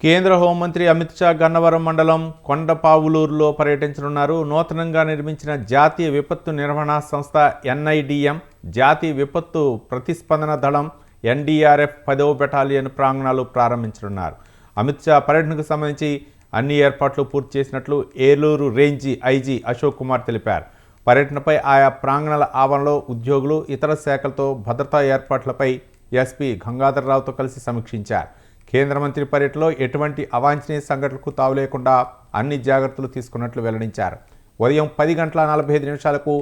కేంద్ర హోంమంత్రి అమిత్ షా గన్నవరం మండలం కొండపావులూరులో పర్యటించనున్నారు. నూతనంగా నిర్మించిన జాతీయ విపత్తు నిర్వహణ సంస్థ ఎన్ఐడిఎం, జాతీయ విపత్తు ప్రతిస్పందన దళం ఎన్డీఆర్ఎఫ్ 10వ బెటాలియన్ ప్రాంగణాలు ప్రారంభించనున్నారు. అమిత్ షా పర్యటనకు సంబంధించి అన్ని ఏర్పాట్లు పూర్తి చేసినట్లు ఏలూరు రేంజి ఐజీ అశోక్ కుమార్ తెలిపారు. పర్యటనపై ఆయా ప్రాంగణాల ఆవరణలో ఉద్యోగులు, ఇతర శాఖలతో భద్రతా ఏర్పాట్లపై ఎస్పీ గంగాధర్రావుతో కలిసి సమీక్షించారు. కేంద్ర మంత్రి పర్యటనలో ఎటువంటి అవాంఛనీయ సంఘటనలకు తావులేకుండా అన్ని జాగ్రత్తలు తీసుకున్నట్లు వెల్లడించారు. ఉదయం 10:45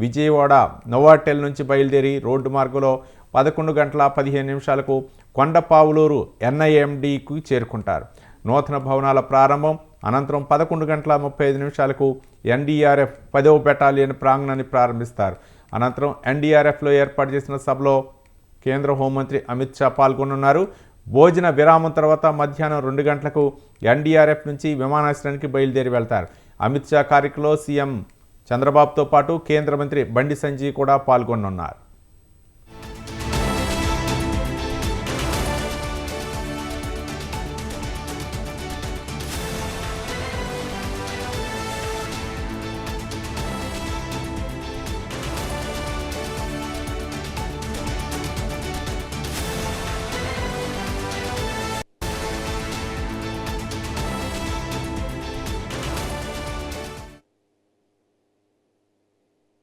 విజయవాడ నోవాటెల్ నుంచి బయలుదేరి రోడ్డు మార్గంలో 11:15 కొండపావులూరు ఎన్ఐఎండికు చేరుకుంటారు. నూతన భవనాల ప్రారంభం అనంతరం 11:35 ఎన్డీఆర్ఎఫ్ 10వ బెటాలియన్ ప్రాంగణాన్ని ప్రారంభిస్తారు. అనంతరం ఎన్డీఆర్ఎఫ్లో ఏర్పాటు చేసిన సభలో కేంద్ర హోంమంత్రి అమిత్ షా పాల్గొనున్నారు. భోజన విరామం తర్వాత మధ్యాహ్నం 2 గంటలకు ఎన్డీఆర్ఎఫ్ నుంచి విమానాశ్రయానికి బయలుదేరి వెళ్తారు. అమిత్ షా కార్యక్రమంలో సీఎం చంద్రబాబుతో పాటు కేంద్ర మంత్రి బండి సంజయ్ కూడా పాల్గొనున్నారు.